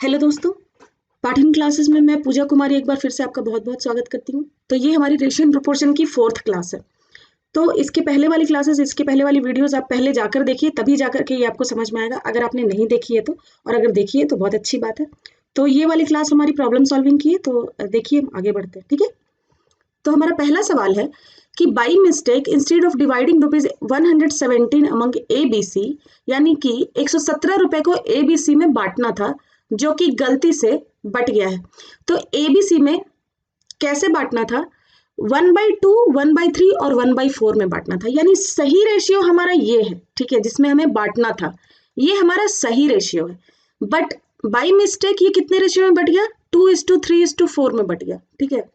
Hello दोस्तों, पाठन classes में मैं पूजा कुमारी एक बार फिर से आपका बहुत बहुत स्वागत करती हूँ। तो ये हमारी रेशियो एंड प्रोपोर्शन की 4th क्लास है। तो इसके पहले वाली क्लासेस, इसके पहले वाली वीडियोस आप पहले जाकर देखिए, तभी जाकर के ये आपको समझ में आएगा। अगर आपने नहीं देखी है तो, और अगर देखी है तो बहुत अच्छी बात है। तो ये वाली क्लास हमारी प्रॉब्लम सॉल्विंग की है, तो देखिए हम आगे बढ़ते हैं। ठीक है, तो हमारा पहला सवाल है कि by mistake instead of dividing ₹117 among ABC, यानी कि 117 रुपए को ABC में बांटना था, जो कि गलती से बट गया है। तो ABC में कैसे बांटना था? 1/2, 1/3 और 1/4 में बांटना था। यानी सही रेशियो हमारा ये है, ठीक है, जिसमें हमें बांटना था। ये हमारा सही रेशियो है, बट बाई मिस्टेक ये कितने रेशियो में बट गया? 2:3:4 में बट गया। ठीक है,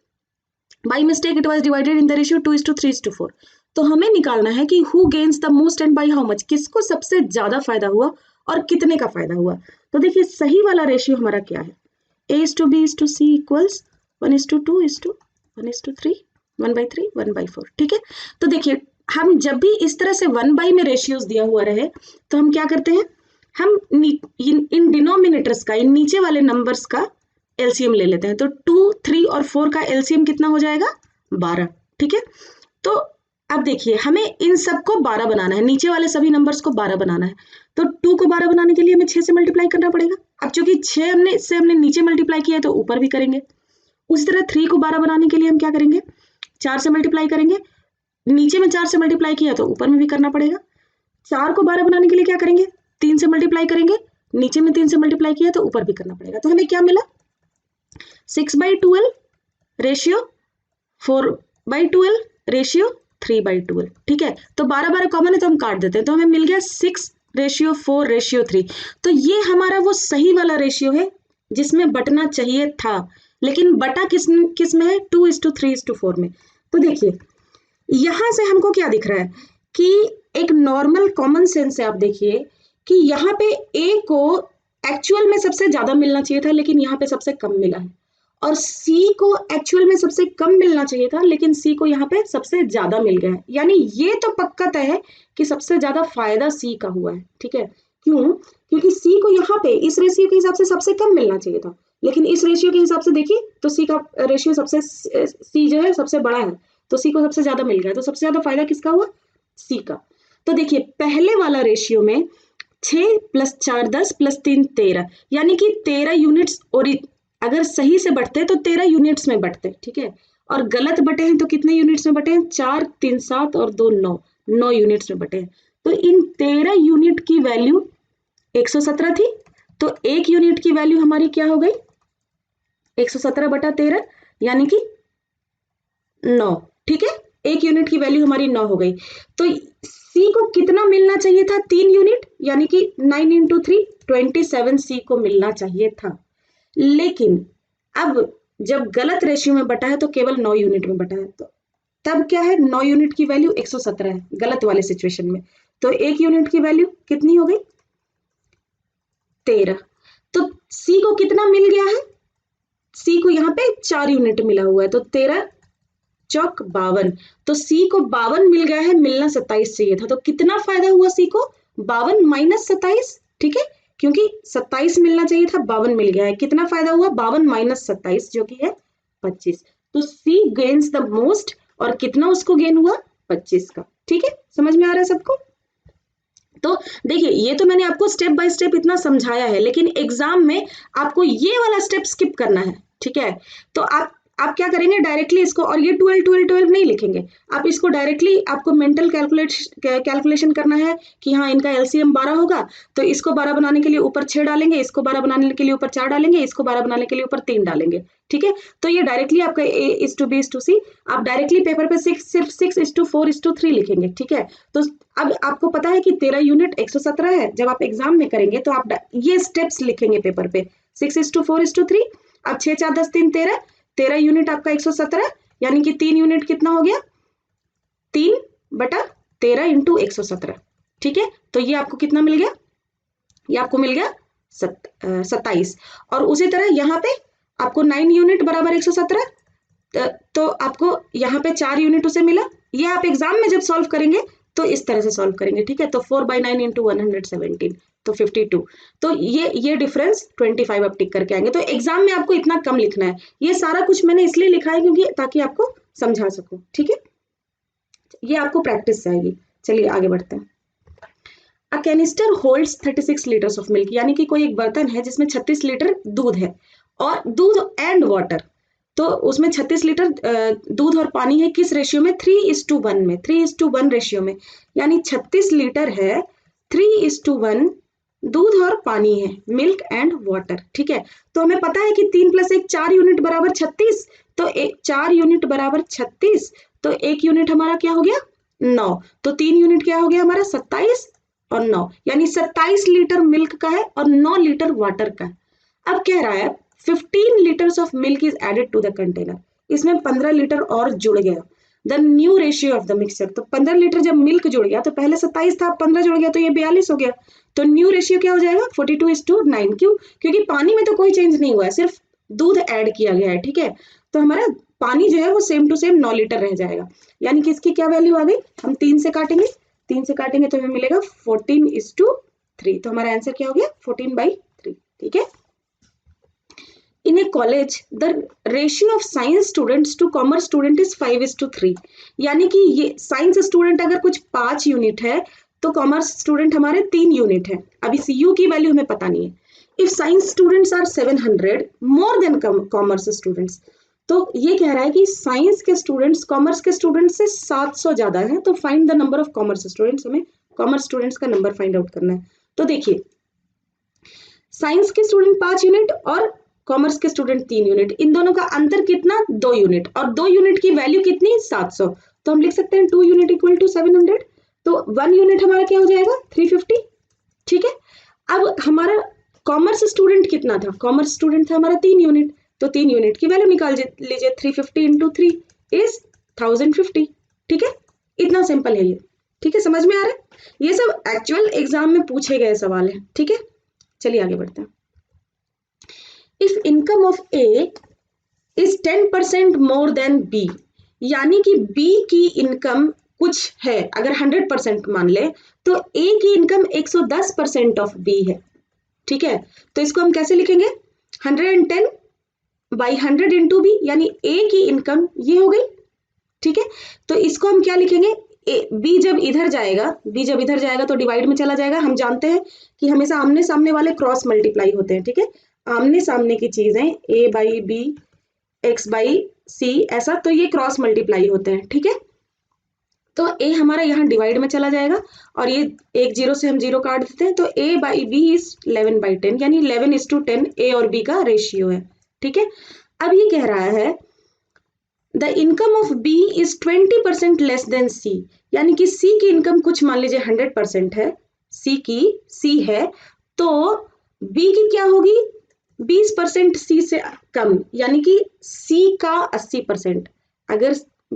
by mistake it was divided in the ratio 2:3:4। तो हमें निकालना है कि who gains the most and by how much, किसको सबसे ज्यादा फायदा हुआ और कितने का फायदा हुआ। तो देखिए सही वाला रेशियो हमारा क्या है? A:B:C equals 1:2:1:3, 1/3, 1/4। ठीक है, तो देखिए हम जब भी इस तरह से 1/, में रेशियोज दिया हुआ रहे तो हम क्या करते हैं, हम इन डिनोमिनेटर्स का, इन नीचे वाले नंबर्स का एलसीएम ले लेते हैं। तो 2, 3 और 4 का एलसीएम कितना हो जाएगा? 12। ठीक है, तो अब देखिए हमें इन सबको 12 बनाना है, नीचे वाले सभी नंबर्स को 12 बनाना है। तो 2 को 12 बनाने के लिए हमें 6 से मल्टीप्लाई करना पड़ेगा। अब चूंकि 6 हमने नीचे मल्टीप्लाई किया है तो ऊपर भी करेंगे। उसी तरह 3 को 12 बनाने के लिए हम क्या करेंगे? 4 से मल्टीप्लाई करेंगे। नीचे में 4 से मल्टीप्लाई किया तो ऊपर में भी करना पड़ेगा। 4 को 12 बनाने के लिए क्या करेंगे? 3 से मल्टीप्लाई करेंगे। नीचे में 3 से मल्टीप्लाई किया तो ऊपर भी करना पड़ेगा। तो हमें क्या मिला? 6/12 रेशियो 4/12 रेशियो 3/12। ठीक है, तो 12 कॉमन है तो हम काट देते हैं, तो हमें मिल गया 6:4:3। तो ये हमारा वो सही वाला रेशियो है जिसमें बटना चाहिए था, लेकिन बटा किस में है? 2:3:4 में। तो देखिए यहां से हमको क्या दिख रहा है कि एक नॉर्मल कॉमन सेंस से आप देखिए कि यहाँ पे A को एक्चुअल में सबसे ज्यादा मिलना चाहिए था, लेकिन यहाँ पे सबसे कम मिला है। और C को एक्चुअल में सबसे कम मिलना चाहिए था, लेकिन C को यहाँ पे सबसे ज्यादा मिल गया है। यानी ये तो पक्का तय है कि सबसे ज्यादा फायदा C का हुआ है। ठीक है, क्यों? क्योंकि C को यहाँ पे इस रेशियो के हिसाब से सबसे कम मिलना चाहिए था, लेकिन इस रेशियो के हिसाब से देखिए तो C का रेशियो सबसे, C जो है सबसे बड़ा है, तो C को सबसे ज्यादा मिल गया। तो सबसे ज्यादा फायदा किसका हुआ? C का। तो देखिए पहले वाला रेशियो में 6 + 4 10 + 3 13, यानी कि 13 यूनिट्स, और अगर सही से बटते तो 13 यूनिट्स में बटते। ठीक है, और गलत बटे हैं तो कितने यूनिट्स में बटे हैं? 4, 3 7 और 2 9 यूनिट्स में बटे हैं। तो इन 13 यूनिट की वैल्यू 117 थी, तो एक यूनिट की वैल्यू हमारी क्या हो गई? 117/13 यानी कि 9। ठीक है, एक यूनिट की वैल्यू हमारी 9 हो गई। तो C को कितना मिलना चाहिए था? 3 यूनिट, यानी कि 9 × 3 27 C को मिलना चाहिए था। लेकिन अब जब गलत रेशियो में बटा है तो केवल 9 यूनिट में बटा है, तो तब क्या है? 9 यूनिट की वैल्यू 117 है गलत वाले सिचुएशन में। तो एक यूनिट की वैल्यू कितनी हो गई? 13। तो C को कितना मिल गया है? C को यहाँ पे 4 यूनिट मिला हुआ है, तो 13 चौक 52। तो C को 52 मिल गया है, मिलना 27 चाहिए था। तो कितना फायदा हुआ C को? 52 - 27। ठीक है, क्योंकि 27 मिलना चाहिए था, 52 मिल गया है। कितना फायदा हुआ? 52 - 27 जो कि है 25। तो C गेन्स द मोस्ट, और कितना उसको गेन हुआ? 25 का। ठीक है, समझ में आ रहा है सबको? तो देखिए ये तो मैंने आपको स्टेप बाय स्टेप इतना समझाया है, लेकिन एग्जाम में आपको ये वाला स्टेप स्किप करना है। ठीक है, तो आप क्या करेंगे? डायरेक्टली इसको, और ये 12 12 12 नहीं लिखेंगे आप, इसको डायरेक्टली आपको मेंटल कैलकुलेशन करना है कि हाँ इनका एलसीएम 12 होगा, तो इसको 12 बनाने के लिए ऊपर 6 डालेंगे, इसको 12 बनाने के लिए ऊपर 4 डालेंगे, इसको 12 बनाने के लिए ऊपर 3 डालेंगे। ठीक है, तो ये डायरेक्टली आपका A:B:C, आप डायरेक्टली पेपर पे सिर्फ 6:4:3 लिखेंगे। ठीक है, तो अब आपको पता है कि 13 यूनिट 117 है। जब आप एग्जाम में करेंगे तो आप ये स्टेप्स लिखेंगे पेपर पे, 6:4:3। अब 6 4 10 3 13, 13 यूनिट आपका 117, यानी कि 3 यूनिट कितना हो गया? 3/13 × 117। ठीक है, तो ये आपको कितना मिल गया? ये आपको मिल गया 27। और उसी तरह यहाँ पे आपको 9 यूनिट बराबर 117, तो आपको यहाँ पे 4 यूनिट उसे मिला। ये आप एग्जाम में जब सॉल्व करेंगे तो इस तरह से सॉल्व करेंगे। ठीक है, तो 4/9 × 117, तो 52। तो ये डिफरेंस 25 आप टिक करके आएंगे। तो एग्जाम में आपको इतना कम लिखना है। ये सारा कुछ मैंने इसलिए लिखा है क्योंकि ताकि आपको समझा सकूं, ठीक है। ये आपको प्रैक्टिस से आएगी। चलिए आगे बढ़ते हैं। A canister holds 36 litres of milk, यानी कि कोई एक बर्तन है जिसमें 36 लीटर दूध है और दूध एंड वाटर, तो उसमें 36 लीटर दूध और पानी है। किस रेशियो में? 3:1 में, 3:1 रेशियो में, यानी 36 लीटर है, 3:1 दूध और पानी है, मिल्क एंड वाटर, ठीक है। तो हमें पता है कि 3 + 1 4 यूनिट बराबर 36, तो 4 यूनिट बराबर 36, तो 1 यूनिट हमारा क्या हो गया? 9, तो 3 यूनिट क्या हो गया हमारा? 27 और 9, यानी 27 लीटर मिल्क का है और 9 लीटर वाटर का है। अब कह रहा है 15 litres of milk is added to the container, इसमें 15 लीटर और जुड़ गया। The new ratio of the mixture, तो 15 लीटर जब मिल्क जुड़ गया तो पहले 27 था, 15 जुड़ गया तो ये 42 हो गया। तो न्यू रेशियो क्या हो जाएगा? 42:9। क्यों? क्योंकि पानी में तो कोई चेंज नहीं हुआ है, सिर्फ दूध ऐड किया गया है, ठीक है। तो हमारा पानी जो है वो सेम टू सेम 9 लीटर रह जाएगा, यानी कि इसकी क्या वैल्यू आ गई? हम 3 से काटेंगे, 3 से काटेंगे तो हमें मिलेगा 14:3। तो हमारा आंसर क्या हो गया? 14/3, ठीक है। In a college, the ratio of science students to commerce student is 5:3, यानी कि ये साइंस स्टूडेंट अगर कुछ 5 यूनिट है तो कॉमर्स स्टूडेंट हमारे 3 यूनिट है। अब इस यू की वैल्यू हमें पता नहीं है। If science students are 700 more than commerce students, तो ये कह रहा है कि साइंस के स्टूडेंट्स कॉमर्स के स्टूडेंट्स से 700 ज्यादा है, तो find the number of commerce students, हमें कॉमर्स स्टूडेंट्स का नंबर फाइंड आउट करना है। तो देखिए साइंस के स्टूडेंट 5 यूनिट और कॉमर्स के स्टूडेंट 3 यूनिट, इन दोनों का अंतर कितना? 2 यूनिट, और 2 यूनिट की वैल्यू कितनी? 700, तो हम लिख सकते हैं 2 यूनिट इक्वल टू 700, तो 1 यूनिट हमारा क्या हो जाएगा? 350, ठीक है। अब हमारा कॉमर्स स्टूडेंट कितना था? कॉमर्स स्टूडेंट था हमारा 3 यूनिट, तो 3 यूनिट की वैल्यू निकाल लीजिए, 350 × 3 इज 1050, ठीक है। इतना सिंपल है ये, ठीक है, समझ में आ रहा है? ये सब एक्चुअल एग्जाम में पूछे गए सवाल है, ठीक है। चलिए आगे बढ़ते हैं। If income of A is 10% more than B, यानी कि बी की इनकम कुछ है, अगर 100% मान ले, तो ए की इनकम 110% ऑफ बी है, ठीक है। तो इसको हम कैसे लिखेंगे? 110/100 इंटू बी, यानी ए की इनकम ये हो गई, ठीक है। तो इसको हम क्या लिखेंगे? बी जब इधर जाएगा तो डिवाइड में चला जाएगा। हम जानते हैं कि हमेशा आमने सामने वाले क्रॉस मल्टीप्लाई होते हैं, ठीक है। आमने सामने की चीजें A/B, X/C ऐसा, तो ये क्रॉस मल्टीप्लाई होते हैं, ठीक है। तो A हमारा यहाँ डिवाइड में चला जाएगा और ये एक 0 से हम 0 काट देते हैं, तो A/B इज 11/10, यानी 11:10 A और B का रेशियो है, ठीक है। अब ये कह रहा है the income of B is 20% less than C, यानी कि C की इनकम कुछ मान लीजिए 100% है, C है, तो B की क्या होगी? 20% C से कम, यानी कि C का 80%। अगर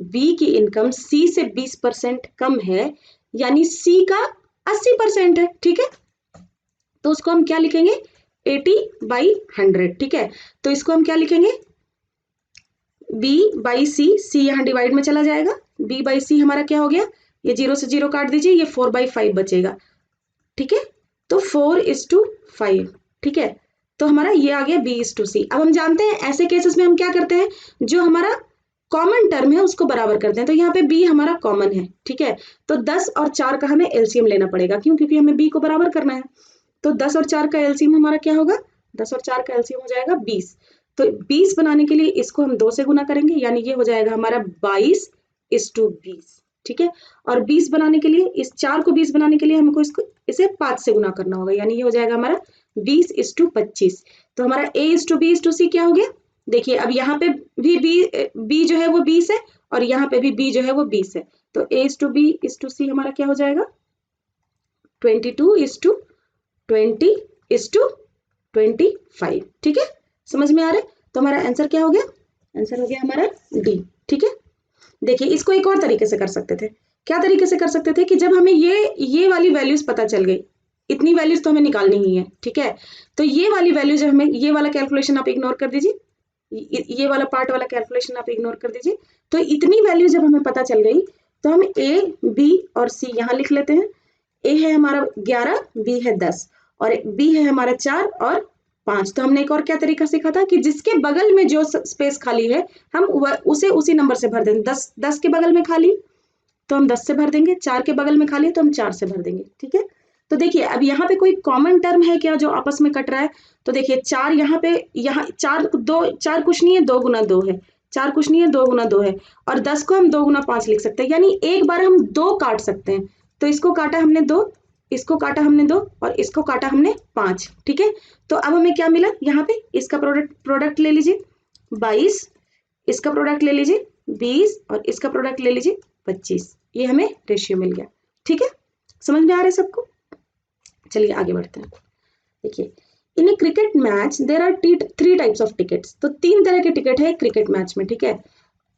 B की इनकम C से 20% कम है, यानी C का 80% है, ठीक है। तो उसको हम क्या लिखेंगे? 80/100, ठीक है। तो इसको हम क्या लिखेंगे? B/C, C यहाँ डिवाइड में चला जाएगा, B/C हमारा क्या हो गया? ये 0 से 0 काट दीजिए, ये 4/5 बचेगा, ठीक है। तो 4:5, ठीक है। तो हमारा ये आ गया B/C। अब हम जानते हैं ऐसे केसेस में हम क्या करते हैं, जो हमारा कॉमन टर्म है उसको बराबर करते हैं। तो यहाँ पे B हमारा कॉमन है, ठीक है। तो 10 और 4 का हमें एलसीएम लेना पड़ेगा, क्यों? क्योंकि हमें B को बराबर करना है। तो 10 और 4 का एलसीएम हमारा क्या होगा? 10 और 4 का एलसीएम हो जाएगा 20। तो 20 बनाने के लिए इसको हम 2 से गुना करेंगे, यानी ये हो जाएगा हमारा 22:20, ठीक है। और 20 बनाने के लिए, इस 4 को 20 बनाने के लिए हमको इसे 5 से गुना करना होगा, यानी ये हो जाएगा हमारा 20:25। तो हमारा A/B/C क्या हो गया? देखिए अब यहाँ पे भी B जो है वो 20 है और यहाँ पे भी B जो है वो 20 है, तो A/B/C हमारा क्या हो जाएगा? 22:20:25, ठीक है। समझ में आ रहा है? तो हमारा आंसर क्या हो गया? आंसर हो गया हमारा D, ठीक है। देखिए इसको एक और तरीके से कर सकते थे। क्या तरीके से कर सकते थे कि जब हमें ये वाली वैल्यूज पता चल गई, इतनी वैल्यूज तो हमें निकालनी ही है, ठीक है। तो ये वाली वैल्यू जब हमें, ये वाला कैलकुलेशन आप इग्नोर कर दीजिए, ये वाला पार्ट वाला कैलकुलेशन आप इग्नोर कर दीजिए। तो इतनी वैल्यू जब हमें पता चल गई तो हम A, B और C यहाँ लिख लेते हैं। A है हमारा 11, B है 10, और बी है हमारा 4 और 5। तो हमने एक और क्या तरीका सीखा था कि जिसके बगल में जो स्पेस खाली है हम उसे उसी नंबर से भर देंगे। 10 के बगल में खाली तो हम 10 से भर देंगे, 4 के बगल में खाली तो हम 4 से भर देंगे। ठीक है, तो देखिए अब यहाँ पे कोई कॉमन टर्म है क्या जो आपस में कट रहा है? तो देखिए 4 यहाँ पे, यहाँ 4 कुछ नहीं है, 2 गुना 2 है, 4 कुछ नहीं है, 2 गुना 2 है, और 10 को हम 2 गुना 5 लिख सकते हैं, यानी एक बार हम 2 काट सकते हैं। तो इसको काटा हमने 2, इसको काटा हमने 2 और इसको काटा हमने 5। ठीक है, तो अब हमें क्या मिला यहाँ पे? इसका प्रोडक्ट ले लीजिए 22, इसका प्रोडक्ट ले लीजिए 20 और इसका प्रोडक्ट ले लीजिए 25। ये हमें रेशियो मिल गया। ठीक है, समझ में आ रहा है सबको? चलिए आगे बढ़ते हैं। देखिए, in a cricket match there are 3 types of tickets. तो 3 तरह के टिकट है क्रिकेट मैच में। ठीक है,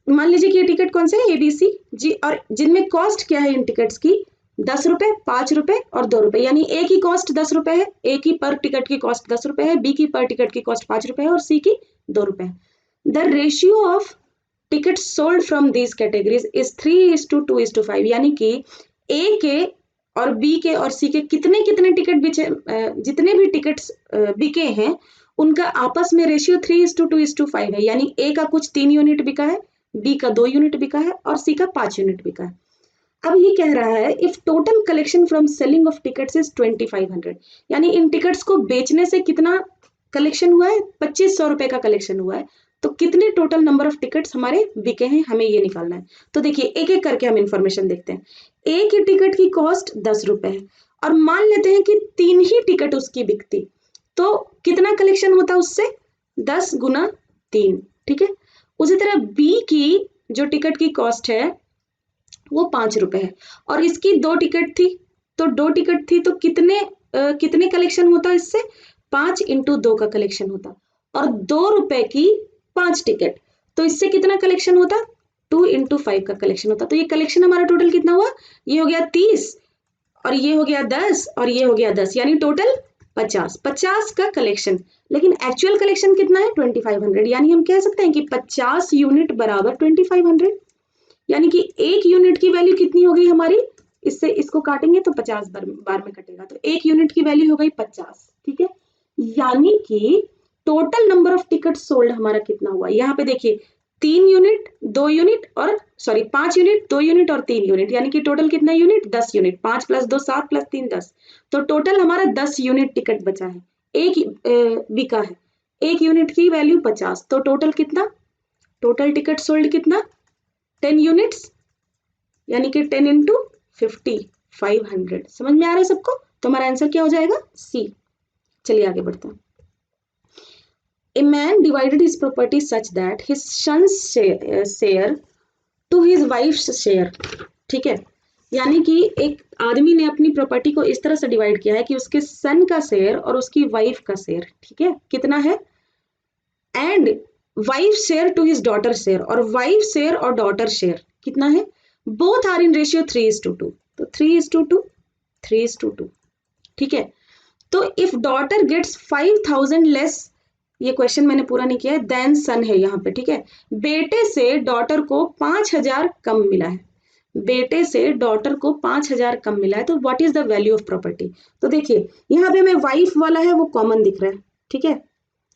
मान लीजिए कि ये टिकट कौन से है? ABC जी, और जिनमें कॉस्ट क्या है इन टिकट्स की? 10 रुपए, 5 रुपए और 2 रुपए, यानी ए की कॉस्ट 10 रुपए है, ए की पर टिकट की कॉस्ट 10 रुपए है, बी की पर टिकट की कॉस्ट 5 रुपए है और सी की 2 रुपए है। The ratio of tickets sold from these categories is 3:2:5, यानी कि ए के और बी के और सी के कितने कितने टिकट बिचे, जितने भी टिकट्स बिके हैं उनका आपस में रेशियो 3:2:5 है, यानी ए का कुछ 3 यूनिट बिका है, बी का 2 यूनिट बिका है और सी का 5 यूनिट बिका है। अब ये कह रहा है if total collection from selling of tickets is 2500, यानी इन टिकट्स को बेचने से कितना कलेक्शन हुआ है? 2500 रुपए का कलेक्शन हुआ है। तो कितने टोटल नंबर ऑफ टिकट्स हमारे बिके हैं, हमें ये निकालना है। तो देखिए एक एक करके हम इंफॉर्मेशन देखते हैं। ए की टिकट की कॉस्ट 10 रुपए है और मान लेते हैं कि 3 ही टिकट उसकी बिकती, तो कितना कलेक्शन होता उससे? 10 गुना 3। ठीक है, उसी तरह बी की जो टिकट की कॉस्ट है वो 5 रुपए है और इसकी 2 टिकट थी, तो 2 टिकट थी तो कितने कलेक्शन होता इससे? 5 × 2 का कलेक्शन होता, और 2 रुपए की 5 टिकट, तो इससे कितना कलेक्शन होता? 2 × 5 का कलेक्शन होता। तो ये कलेक्शन हमारा टोटल कितना हुआ? ये हो गया 30 और ये हो गया 10 और ये हो गया 10, यानी टोटल 50 का कलेक्शन। लेकिन एक्चुअल कलेक्शन कितना है? 2500, यानी हम कह सकते हैं कि 50 यूनिट बराबर 2500, यानी कि एक यूनिट की वैल्यू कितनी हो गई हमारी? इससे इसको काटेंगे तो 50 बार में कटेगा, तो एक यूनिट की वैल्यू हो गई 50। ठीक है, यानी कि total number of ticket sold हमारा कितना हुआ? यहाँ पे देखिए 3 यूनिट, 2 यूनिट और 5 यूनिट, 2 यूनिट और 3 यूनिट, यानी कि टोटल कितना यूनिट? 10 यूनिट। 5 + 2 7 + 3 10, तो टोटल हमारा 10 यूनिट टिकट बचा है, एक बिका है, एक यूनिट की वैल्यू 50, तो टोटल कितना? टोटल टिकट सोल्ड कितना? 10 यूनिट्स, यानी कि 10 × 50 500। समझ में आ रहा है सबको? तो हमारा आंसर क्या हो जाएगा? सी। चलिए आगे बढ़ते हैं। A man divided his property such that his son's share to his wife's share। ठीक है, यानी कि एक आदमी ने अपनी प्रॉपर्टी को इस तरह से डिवाइड किया है कि उसके सन का शेयर और उसकी वाइफ का शेयर, ठीक है, कितना है? And wife share to his daughter share, और वाइफ शेयर और डॉटर शेयर कितना है? बोथ आर इन रेशियो 3:2, तो 3:2 3:2। ठीक है, तो इफ डॉटर गेट्स 5000 लेस, ये क्वेश्चन मैंने पूरा नहीं किया है, देन सन है यहाँ पे। ठीक है, बेटे से डॉटर को 5000 कम मिला है, बेटे से डॉटर को 5000 कम मिला है, तो what is the value of property? तो देखिए यहाँ पे हमें वाइफ वाला है वो कॉमन दिख रहा है। ठीक है,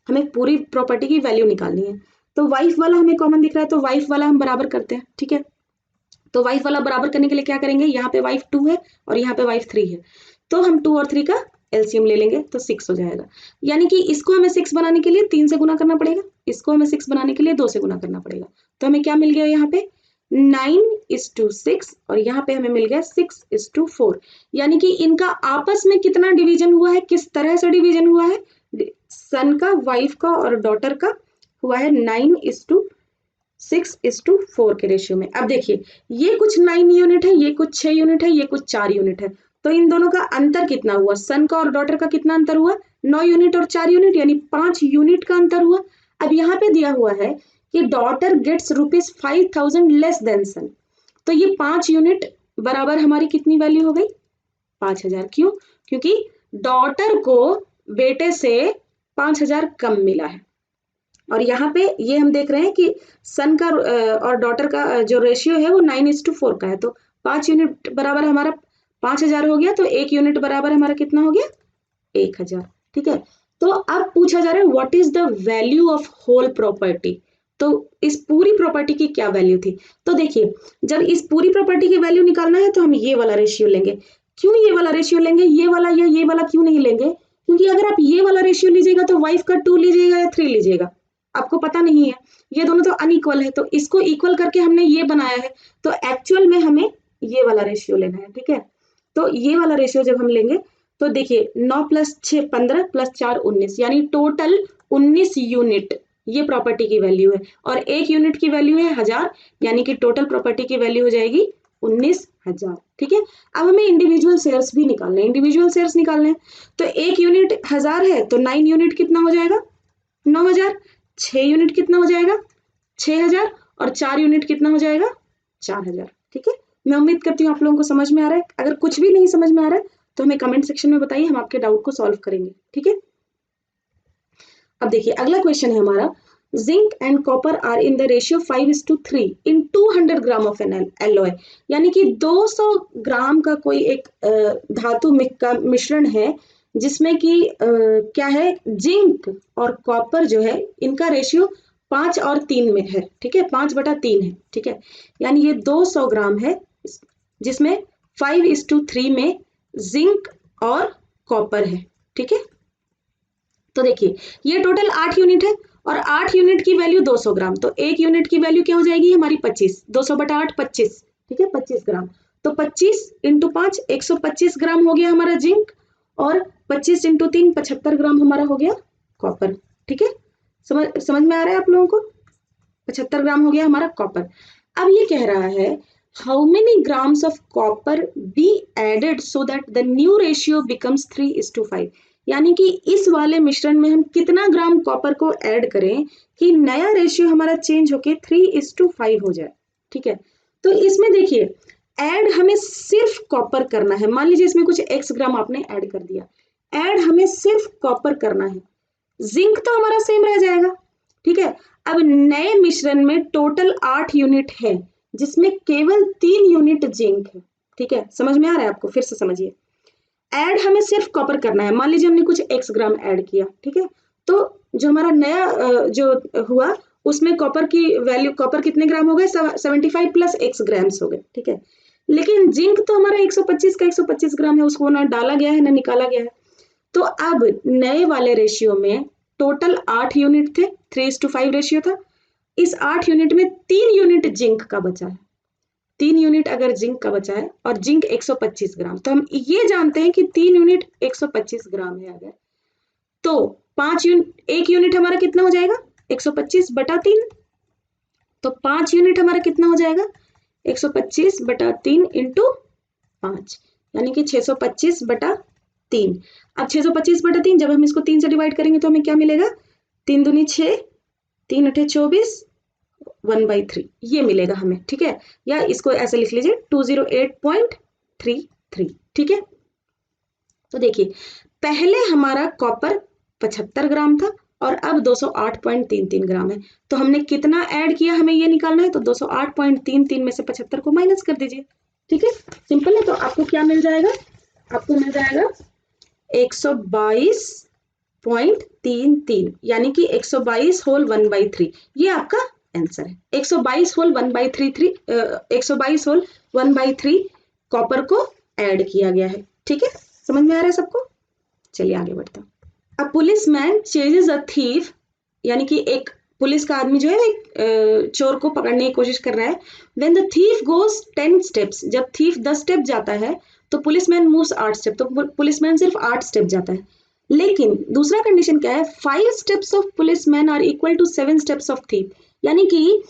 हमें पूरी प्रॉपर्टी की वैल्यू निकालनी है, तो वाइफ वाला हमें कॉमन दिख रहा है, तो वाइफ वाला हम बराबर करते हैं। ठीक है, तो वाइफ वाला बराबर करने के लिए क्या करेंगे? यहाँ पे वाइफ 2 है और यहाँ पे वाइफ 3 है, तो हम 2 और 3 का एलसीएम ले लेंगे तो 6 हो जाएगा। यानी कि इसको हमें 6 बनाने के लिए 3 से गुना करना पड़ेगा, इसको हमें 6 बनाने के लिए 2 से गुना करना पड़ेगा। तो हमें क्या मिल गया यहाँ पे? 9:6, और यहाँ पे हमें मिल गया 6:4। यानी कि इनका आपस में कितना डिवीजन हुआ है? किस तरह से डिवीजन हुआ है? सन का, वाइफ का और डॉटर का हुआ है 9:6:4 के रेशियो में। अब देखिए ये कुछ 9 यूनिट है, ये कुछ 6 यूनिट है, ये कुछ 4 यूनिट है, तो इन दोनों का अंतर कितना हुआ? सन का और डॉटर का कितना अंतर हुआ? 9 यूनिट और 4 यूनिट, यानी 5 यूनिट का अंतर हुआ। अब यहाँ पे दिया हुआ है कि डॉटर गेट्स ₹5000 लेस देन सन, तो ये 5 यूनिट बराबर हमारी कितनी वैल्यू हो गई? 5000। क्यों? क्योंकि डॉटर को बेटे से 5000 कम मिला है, और यहाँ पे ये हम देख रहे हैं कि सन का और डॉटर का जो रेशियो है वो 9:4 का है, तो 5 यूनिट बराबर हमारा 5000 हो गया, तो 1 यूनिट बराबर हमारा कितना हो गया? 1000, ठीक है। तो अब पूछा जा रहा है what is the value of whole property, तो इस पूरी प्रॉपर्टी की क्या वैल्यू थी। तो देखिए जब इस पूरी प्रॉपर्टी की वैल्यू निकालना है तो हम ये वाला रेशियो लेंगे। क्यों ये वाला रेशियो लेंगे, ये वाला या ये वाला क्यों नहीं लेंगे, क्योंकि अगर आप ये वाला रेशियो लीजिएगा तो वाइफ का 2 लीजिएगा या 3 लीजिएगा, आपको पता नहीं है, ये दोनों तो अनइक्वल है, तो इसको इक्वल करके हमने ये बनाया है, तो एक्चुअल में हमें ये वाला रेशियो लेना है, ठीक है। तो ये वाला रेशियो जब हम लेंगे तो देखिए 9 + 6 15 + 4 19, यानी टोटल 19 यूनिट ये प्रॉपर्टी की वैल्यू है, और एक यूनिट की वैल्यू है 1000, यानी कि टोटल प्रॉपर्टी की वैल्यू हो जाएगी 19,000, ठीक है। अब हमें इंडिविजुअल शेयर्स भी निकालने हैं, इंडिविजुअल शेयर्स निकालने हैं, तो एक यूनिट 1000 है तो 9 यूनिट कितना हो जाएगा 9000, 6 यूनिट कितना हो जाएगा 6000, और 4 यूनिट कितना हो जाएगा 4000, ठीक है। मैं उम्मीद करती हूँ आप लोगों को समझ में आ रहा है। अगर कुछ भी नहीं समझ में आ रहा है तो हमें कमेंट सेक्शन में बताइए, हम आपके डाउट को सॉल्व करेंगे, ठीक है। अब देखिए अगला क्वेश्चन है हमारा, zinc and copper are in the ratio 5:3 in 200 gram of an alloy, यानी कि 200 ग्राम का कोई एक धातु का मिश्रण है जिसमें कि क्या है, जिंक और कॉपर जो है इनका रेशियो 5 और 3 में है, ठीक है, 5/3 है, ठीक है। यानी ये 200 ग्राम है जिसमें 5:3 में जिंक और कॉपर है, ठीक है। तो देखिए ये टोटल 8 यूनिट है, और 8 यूनिट की वैल्यू 200 ग्राम, तो एक यूनिट की वैल्यू क्या हो जाएगी हमारी 25, 200/8 25, ठीक है, 25 ग्राम। तो 25 × 5 125 ग्राम हो गया हमारा जिंक, और 25 × 3 75 ग्राम हमारा हो गया कॉपर, ठीक है। समझ में आ रहा है आप लोगों को, 75 ग्राम हो गया हमारा कॉपर। अब ये कह रहा है how many grams of copper be added so that the new ratio becomes 3:5, यानी कि इस वाले मिश्रण में हम कितना ग्राम कॉपर को ऐड करें कि नया रेशियो हमारा चेंज होके 3:5 हो जाए, ठीक है। तो इसमें देखिए ऐड हमें सिर्फ कॉपर करना है, मान लीजिए इसमें कुछ x ग्राम आपने ऐड कर दिया, ऐड हमें सिर्फ कॉपर करना है, जिंक तो हमारा सेम रह जाएगा, ठीक है। अब नए मिश्रण में टोटल 8 यूनिट है जिसमें केवल 3 यूनिट जिंक है, ठीक है। समझ में आ रहा है आपको, फिर से समझिए, ऐड हमें सिर्फ कॉपर करना है, मान लीजिए हमने कुछ x ग्राम ऐड किया, ठीक है। तो जो हमारा नया जो हुआ उसमें कॉपर की वैल्यू, कॉपर कितने ग्राम हो गए 75 + x ग्राम्स हो गए, ठीक है। लेकिन जिंक तो हमारा 125 का 125 ग्राम है, उसको ना डाला गया है ना निकाला गया है। तो अब नए वाले रेशियो में टोटल 8 यूनिट थे, 3:5 रेशियो था, इस 8 यूनिट में 3 यूनिट जिंक का बचा है, 3 यूनिट अगर जिंक का बचा है, और जिंक 125 ग्राम, तो हम ये जानते हैं कि 3 यूनिट 125 ग्राम है अगर, तो 1 यूनिट हमारा कितना हो जाएगा 125/3, तो 5 यूनिट हमारा कितना हो जाएगा 125/3 × 5, यानी कि 625/3। अब 625/3 जब हम इसको 3 से डिवाइड करेंगे तो हमें क्या मिलेगा, 3 दूनी 6, 3 × 8 24, 1/3 ये मिलेगा हमें, ठीक है। या इसको ऐसे लिख लीजिए 208.33, ठीक है। तो देखिए पहले हमारा कॉपर 75 ग्राम था और अब 208.33 ग्राम है, तो हमने कितना ऐड किया हमें ये निकालना है, तो 208.33 में से 75 को माइनस कर दीजिए, ठीक है, सिंपल है। तो आपको क्या मिल जाएगा, आपको मिल जाएगा 122.33, यानी कि 122 होल 1/3, ये आपका आंसर है। 122 होल 1/3 122 होल 1/3 कॉपर को ऐड किया गया है, ठीक है। समझ में आ रहा है सबको, चलिए आगे बढ़ते हैं। A policeman ceases a thief, यानी कि एक पुलिस का आदमी जो है एक चोर को पकड़ने की कोशिश कर रहा है। When the thief goes 10 steps, जब थीफ 10 स्टेप जाता है तो पुलिसमैन मूव्स 8 स्टेप, तो पुलिसमैन सिर्फ 8 स्टेप जाता है। लेकिन दूसरा कंडीशन क्या है, 5 steps of policeman are equal to 7 steps of thief, यानी कि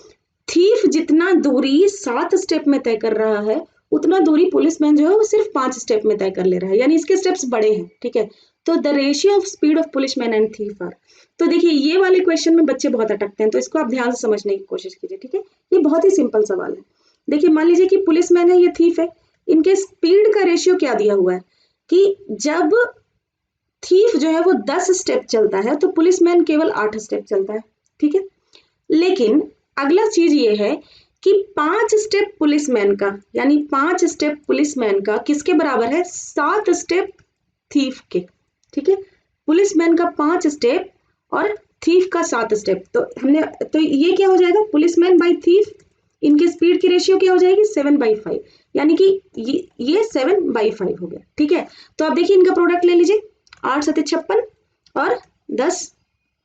थीफ जितना दूरी 7 स्टेप में तय कर रहा है उतना दूरी पुलिसमैन जो है वो सिर्फ 5 स्टेप में तय कर ले रहा है, यानी इसके स्टेप्स बड़े हैं, ठीक है। तो the ratio of speed of policeman and thief are, तो देखिए ये वाले क्वेश्चन में बच्चे बहुत अटकते हैं, तो इसको आप ध्यान से समझने की कोशिश कीजिए, ठीक है। ये बहुत ही सिंपल सवाल है। देखिए मान लीजिए कि पुलिसमैन है, ये थीफ है, इनके स्पीड का रेशियो क्या दिया हुआ है कि जब थीफ जो है वो 10 स्टेप चलता है तो पुलिसमैन केवल 8 स्टेप चलता है, ठीक है। लेकिन अगला चीज ये है कि 5 स्टेप पुलिसमैन का, यानी 5 स्टेप पुलिसमैन का किसके बराबर है, 7 स्टेप थीफ के, ठीक है। पुलिसमैन का 5 स्टेप और थीफ का 7 स्टेप। तो ये क्या हो जाएगा, पुलिसमैन बाई थीफ, इनके स्पीड की रेशियो क्या हो जाएगी 7/5, यानी कि ये 7/5 हो गया। ठीक है, तो आप देखिए इनका प्रोडक्ट ले लीजिए, 8 7 56 और 10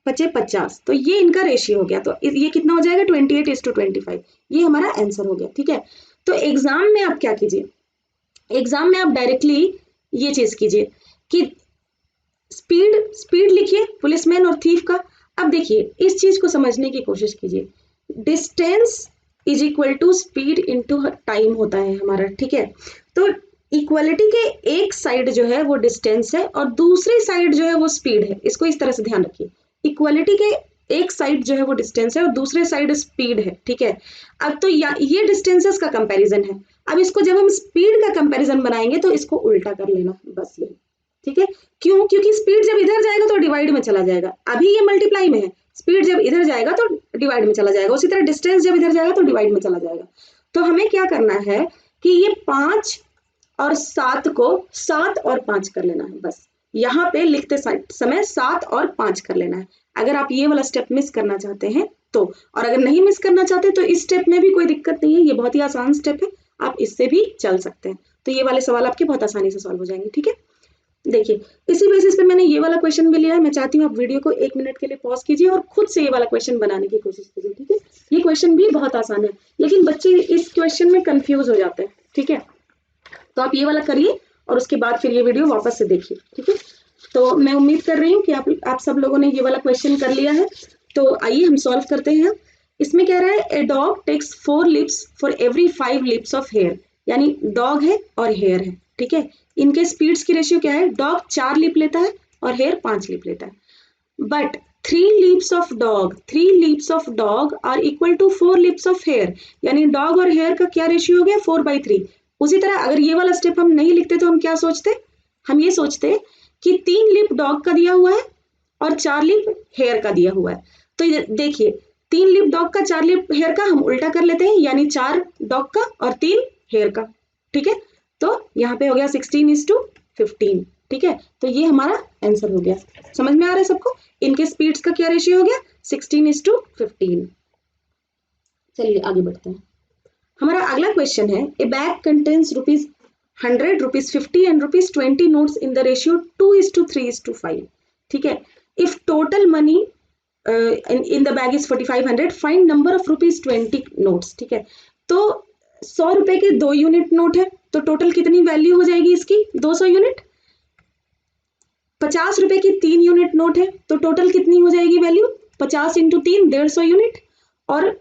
5 50, तो ये इनका रेशियो हो गया। तो ये कितना हो जाएगा 28:25, ये हमारा आंसर हो गया। ठीक है, तो एग्जाम में आप क्या कीजिए, एग्जाम में आप डायरेक्टली ये चीज कीजिए कि स्पीड लिखिए पुलिसमैन और थीफ का। अब देखिए इस चीज को समझने की कोशिश कीजिए, distance is equal to speed into time होता है हमारा। ठीक है, तो इक्वलिटी के एक साइड जो है वो डिस्टेंस है और दूसरी साइड जो है वो स्पीड है। इसको इस तरह से ध्यान रखिए, इक्वलिटी के एक साइड जो है वो डिस्टेंस है और दूसरे साइड स्पीड है। ठीक है, अब तो ये डिस्टेंसेस का कंपैरिजन है। अब इसको जब हम स्पीड का कंपैरिजन बनाएंगे तो इसको उल्टा कर लेना, बस यही। ठीक है, क्यों, क्योंकि स्पीड जब इधर जाएगा तो डिवाइड में चला जाएगा, अभी ये मल्टीप्लाई में है, स्पीड जब इधर जाएगा तो डिवाइड में चला जाएगा, उसी तरह डिस्टेंस जब इधर जाएगा तो डिवाइड में चला जाएगा। तो हमें क्या करना है कि ये 5 और 7 को 7 और 5 कर लेना है, बस यहाँ पे लिखते समय 7 और 5 कर लेना है। अगर आप ये वाला स्टेप मिस करना चाहते हैं तो, और अगर नहीं मिस करना चाहते तो इस स्टेप में भी कोई दिक्कत नहीं है, ये बहुत ही आसान स्टेप है, आप इससे भी चल सकते हैं। तो ये वाले सवाल आपके बहुत आसानी से सॉल्व हो जाएंगे। ठीक है, देखिए इसी बेसिस पे मैंने ये वाला क्वेश्चन भी लिया है। मैं चाहती हूँ आप वीडियो को 1 मिनट के लिए पॉज कीजिए और खुद से ये वाला क्वेश्चन बनाने की कोशिश कीजिए। ठीक है, ये क्वेश्चन भी बहुत आसान है, लेकिन बच्चे इस क्वेश्चन में कंफ्यूज हो जाते हैं। ठीक है, तो आप ये वाला करिए और उसके बाद फिर ये वीडियो वापस से देखिए। ठीक है, तो मैं उम्मीद कर रही हूँ कि आप सब लोगों ने ये वाला क्वेश्चन कर लिया है। तो आइए हम सॉल्व करते हैं। इसमें कह रहा है a dog takes 4 leaps for every 5 leaps of hare, यानी डॉग है और हेयर है। ठीक है, इनके स्पीड्स की रेशियो क्या है, डॉग 4 लिप लेता है और हेयर 5 लिप लेता है। But 3 leaps of dog are equal to 4 leaps of hare, यानी डॉग और हेयर का क्या रेशियो हो गया 4/3। उसी तरह अगर ये वाला स्टेप हम नहीं लिखते तो हम क्या सोचते, हम ये सोचते कि 3 लिप डॉग का दिया हुआ है और 4 लिप हेयर का दिया हुआ है। तो देखिए 3 लिप डॉग का 4 लिप हेयर का हम उल्टा कर लेते हैं, यानी 4 डॉग का और 3 हेयर का। ठीक है, तो यहाँ पे हो गया 16:15। ठीक है, तो ये हमारा आंसर हो गया। समझ में आ रहा है सबको, इनके स्पीड्स का क्या रेशियो हो गया 16:15। चलिए आगे बढ़ते हैं। हमारा अगला क्वेश्चन है, ए bag contains ₹100, ₹50 and ₹20 notes in the ratio 2:3:5। ठीक है, if total money in the bag is 4500, find number of ₹20 notes. ठीक है, तो 100 रुपए के 2 यूनिट नोट है, तो टोटल कितनी वैल्यू हो जाएगी इसकी 200 यूनिट। 50 रुपए की 3 यूनिट नोट है, तो टोटल कितनी हो जाएगी वैल्यू 50 × 3 150 यूनिट, और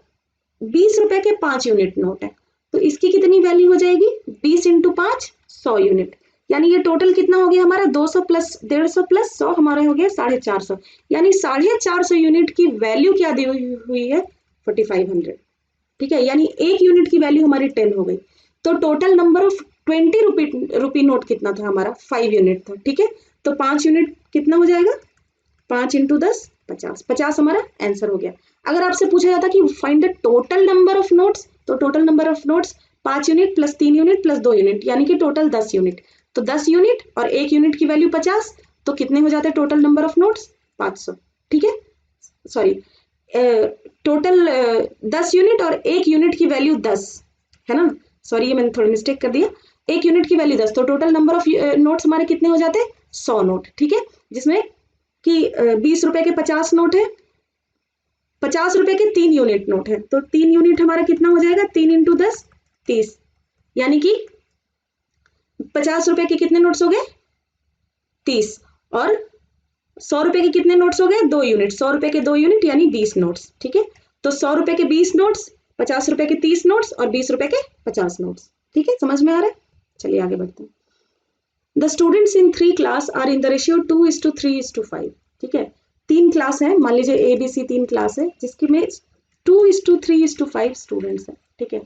20 रुपए के 5 यूनिट नोट है, तो इसकी कितनी वैल्यू हो जाएगी 20 × 5 100 यूनिट, यानी ये टोटल कितना हो गया हमारा 200 प्लस 150 प्लस 100 हमारा हो गया 450, यानी 450 यूनिट की वैल्यू क्या दी हुई है 4500। ठीक है, यानी एक यूनिट की वैल्यू हमारी 10 हो गई। तो total number of 20 rupee note कितना था हमारा 5 यूनिट था। ठीक है, तो 5 यूनिट कितना हो जाएगा 5 × 10 50, 50 हमारा आंसर हो गया। अगर आपसे पूछा जाता कि find the total number of notes, तो total number of notes 5 unit plus 3 unit plus 2 unit, यानी कि टोटल 10 यूनिट। तो 10 यूनिट और एक यूनिट की वैल्यू 50, तो कितने हो जाते हैं टोटल नंबर ऑफ नोट्स 500। ठीक है, सॉरी टोटल 10 यूनिट और एक यूनिट की वैल्यू 10 है ना, सॉरी ये मैंने थोड़ा मिस्टेक कर दिया, एक यूनिट की वैल्यू 10, तो टोटल नंबर ऑफ नोट्स हमारे कितने हो जाते हैं 100 नोट। ठीक है, जिसमें कि 20 रुपए के 50 नोट है, 50 रुपए के 3 यूनिट नोट है, तो 3 यूनिट हमारा कितना हो जाएगा 3 × 10 30, यानी कि 50 रुपए के कितने नोट्स हो गए 30, और 100 रुपए के कितने नोट्स हो गए 2 यूनिट, 100 रुपए के 2 यूनिट यानी 20 नोट्स। ठीक है, तो 100 रुपए के 20 नोट्स, 50 रुपए के 30 नोट्स और 20 रुपए के 50 नोट्स। ठीक है, समझ में आ रहा है, चलिए आगे बढ़ते हैं। The students in 3 class are in the ratio 2:3:5। ठीक है, 3 क्लास है, मान लीजिए ABC 3 क्लास है जिसकी में 2:3:5 स्टूडेंट्स है। ठीक है,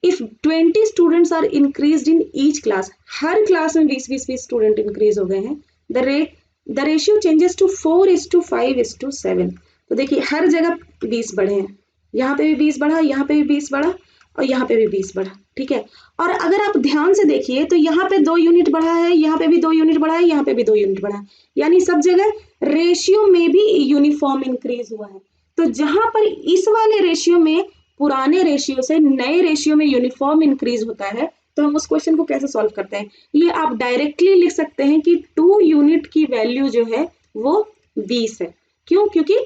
if 20 students are increased in each class, हर क्लास में 20-20 स्टूडेंट इंक्रीज हो गए हैं, द रेशियो चेंजेस टू 4:5:7। तो देखिए हर जगह 20 बढ़े हैं, यहाँ पे भी 20 बढ़ा, यहाँ पे भी 20 बढ़ा, और यहाँ पे भी 20 बढ़ा, ठीक है। और अगर आप ध्यान से देखिए तो यहाँ पे 2 यूनिट बढ़ा है, यहाँ पे भी 2 यूनिट बढ़ा है, यहाँ पे भी 2 यूनिट बढ़ा है, यानी सब जगह रेशियो में भी यूनिफॉर्म इंक्रीज हुआ है। तो जहां पर इस वाले रेशियो में पुराने रेशियो से नए रेशियो में यूनिफॉर्म इंक्रीज होता है, तो हम उस क्वेश्चन को कैसे सॉल्व करते हैं, ये आप डायरेक्टली लिख सकते हैं कि 2 यूनिट की वैल्यू जो है वो 20 है। क्यों? क्योंकि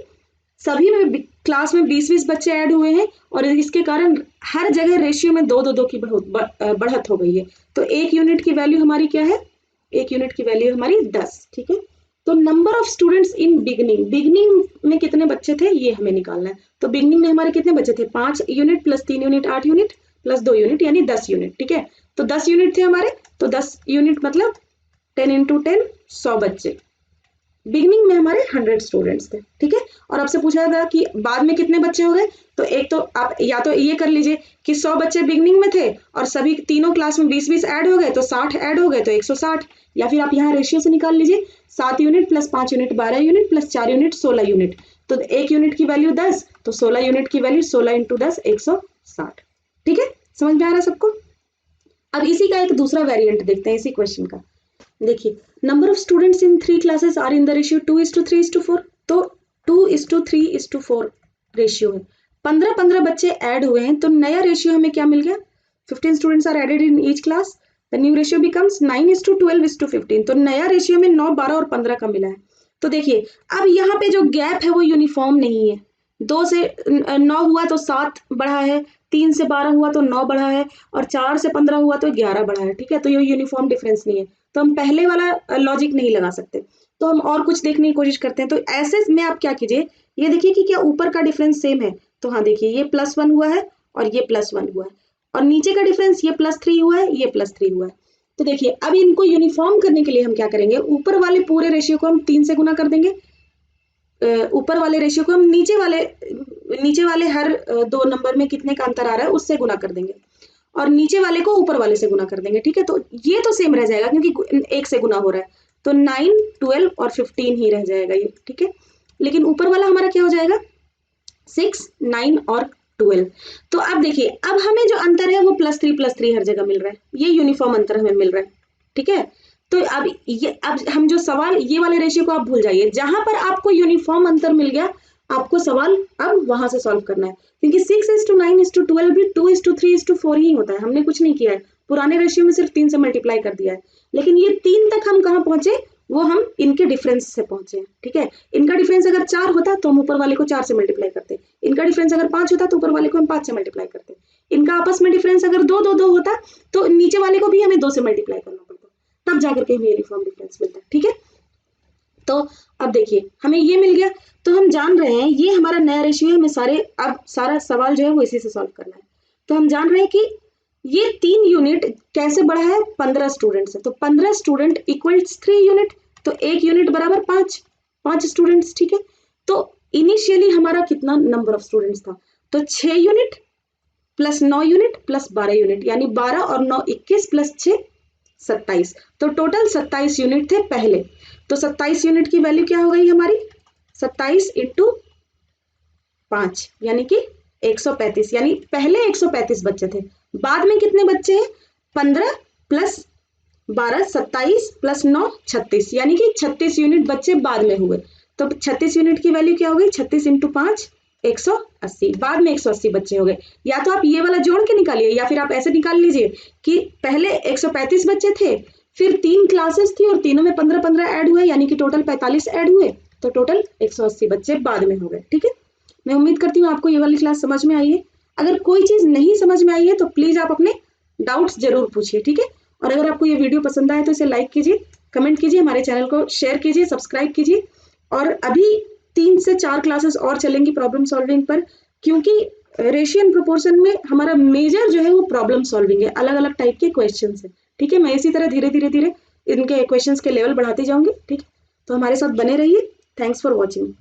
सभी में क्लास में 20-20 बच्चे ऐड हुए हैं और इसके कारण हर जगह रेशियो में 2-2 की बढ़त हो गई है। तो 1 यूनिट की वैल्यू हमारी क्या है? 1 यूनिट की वैल्यू हमारी 10, ठीक है। तो number of students in beginning में कितने बच्चे थे ये हमें निकालना है। तो बिगनिंग में हमारे कितने बच्चे थे? 5 unit plus 3 unit 8 unit plus 2 unit यानी 10 यूनिट, ठीक है। तो 10 यूनिट थे हमारे, तो 10 यूनिट मतलब 10 into 10 100 बच्चे। बिगनिंग में हमारे 100 स्टूडेंट्स थे, ठीक है। और आपसे पूछा था कि बाद में कितने बच्चे हो गए, तो एक तो आप या तो ये कर लीजिए कि 100 बच्चे बिगनिंग में थे और सभी तीनों क्लास में 20-20 ऐड हो गए तो 60 ऐड हो गए तो 160, या फिर आप यहाँ रेशियो से निकाल लीजिए 7 unit plus 5 unit 12 unit plus 4 unit 16 unit. तो 1 यूनिट की वैल्यू 10, तो 16 यूनिट की वैल्यू 16 into 10 160, ठीक है। समझ में आ रहा है सबको? अब इसी का एक दूसरा वेरिएंट देखते हैं इसी क्वेश्चन का। देखिए, number of students in 3 classes are in the ratio 2:3:4। तो 2:3:4 रेशियो है। 15-15 बच्चे ऐड हुए हैं, तो नया रेशियो हमें क्या मिल गया? 15 students are added in each class, the new ratio becomes 9:12:15। तो नया रेशियो में 9, 12 और 15 का मिला है। तो देखिए, अब यहाँ पे जो गैप है वो यूनिफॉर्म नहीं है। 2 से 9 हुआ तो 7 बढ़ा है, 3 से 12 हुआ तो 9 बढ़ा है, और 4 से 15 हुआ तो 11 बढ़ा है, ठीक है। तो ये यूनिफॉर्म डिफरेंस नहीं है, तो हम पहले वाला लॉजिक नहीं लगा सकते, तो हम और कुछ देखने की कोशिश करते हैं। तो ऐसे में आप क्या कीजिए, ये देखिए कि क्या ऊपर का डिफरेंस सेम है। तो हाँ, देखिए ये +1 हुआ है और ये +1 हुआ है, और नीचे का डिफरेंस ये +3 हुआ है, ये +3 हुआ है। तो देखिए, अब इनको यूनिफॉर्म करने के लिए हम क्या करेंगे, ऊपर वाले पूरे रेशियो को हम 3 से गुना कर देंगे, ऊपर वाले रेशियो को हम नीचे वाले हर 2 नंबर में कितने का अंतर आ रहा है उससे गुना कर देंगे, और नीचे वाले को ऊपर वाले से गुना कर देंगे, ठीक है। तो ये तो सेम रह जाएगा क्योंकि 1 से गुना हो रहा है, तो 9, 12 और 15 ही रह जाएगा ये, ठीक है। लेकिन ऊपर वाला हमारा क्या हो जाएगा? 6, 9 और 12। तो अब देखिए, अब हमें जो अंतर है वो +3 हर जगह मिल रहा है, ये यूनिफॉर्म अंतर हमें मिल रहा है, ठीक है। तो अब हम जो सवाल, ये वाले रेशियो को आप भूल जाइए, जहां पर आपको यूनिफॉर्म अंतर मिल गया आपको सवाल अब वहां से सॉल्व करना है, क्योंकि 6:9:12 भी 2:3:4 ही होता है। हमने कुछ नहीं किया है, पुराने रेशियो में सिर्फ 3 से मल्टीप्लाई कर दिया है, लेकिन ये 3 तक हम कहाँ पहुंचे, वो हम इनके डिफरेंस से पहुंचे, ठीक है। इनका डिफरेंस अगर 4 होता तो हम ऊपर वाले को 4 से मल्टीप्लाई करते, इनका डिफरेंस अगर 5 होता तो ऊपर वाले को हम 5 से मल्टीप्लाई करते, इनका आपस में डिफरेंस अगर 2-2-2 होता तो नीचे वाले को भी हमें 2 से मल्टीप्लाई करना पड़ता, तब जाकर के हमें यूनिफॉर्म डिफरेंस मिलता है, ठीक है। तो अब देखिए, हमें ये मिल गया, तो हम जान रहे हैं ये हमारा नया रेशियो है, हमें अब सारा सवाल जो है वो इसी से सॉल्व करना है। तो हम जान रहे हैं कि ये 3 यूनिट कैसे बढ़ा है, 15 स्टूडेंट्स है, तो 15 स्टूडेंट इक्वल्स 3 यूनिट, तो 1 यूनिट बराबर 5 स्टूडेंट्स, ठीक है। तो इनिशियली हमारा कितना नंबर ऑफ स्टूडेंट्स था, तो 6 unit plus 9 unit plus 12 unit, यानी 12 और 9 21 प्लस 6 27, तो टोटल 27 यूनिट थे पहले। तो 27 यूनिट की वैल्यू क्या हो गई हमारी, 27 into 5 यानी कि 135, यानी पहले 135 बच्चे थे, बाद में कितने बच्चे हैं, 15 प्लस 12 27 प्लस 9 36, यानी कि 36 यूनिट बच्चे बाद में हुए। तो 36 यूनिट की वैल्यू क्या हो गई, 36 into 5 180, बाद में 180 बच्चे हो गए। या तो आप ये वाला जोड़ के निकालिए, या फिर आप ऐसे निकाल लीजिए कि पहले 135 बच्चे थे, फिर 3 क्लासेस थी और तीनों में 15-15 ऐड हुए, यानी कि टोटल 45 ऐड हुए, तो टोटल 180 बच्चे बाद में हो गए, ठीक है। मैं उम्मीद करती हूँ आपको ये वाली क्लास समझ में आई है। अगर कोई चीज नहीं समझ में आई है तो प्लीज आप अपने डाउट्स जरूर पूछिए, ठीक है। और अगर आपको ये वीडियो पसंद आए तो इसे लाइक कीजिए, कमेंट कीजिए, हमारे चैनल को शेयर कीजिए, सब्सक्राइब कीजिए। और अभी 3 से 4 क्लासेस और चलेंगी प्रॉब्लम सॉल्विंग पर, क्योंकि रेशियो एंड प्रोपोर्शन में हमारा मेजर जो है वो प्रॉब्लम सॉल्विंग है, अलग अलग टाइप के क्वेश्चन है, ठीक है। मैं इसी तरह धीरे धीरे इनके क्वेश्चंस के लेवल बढ़ाती जाऊंगी, ठीक है। तो हमारे साथ बने रहिए। Thanks for watching.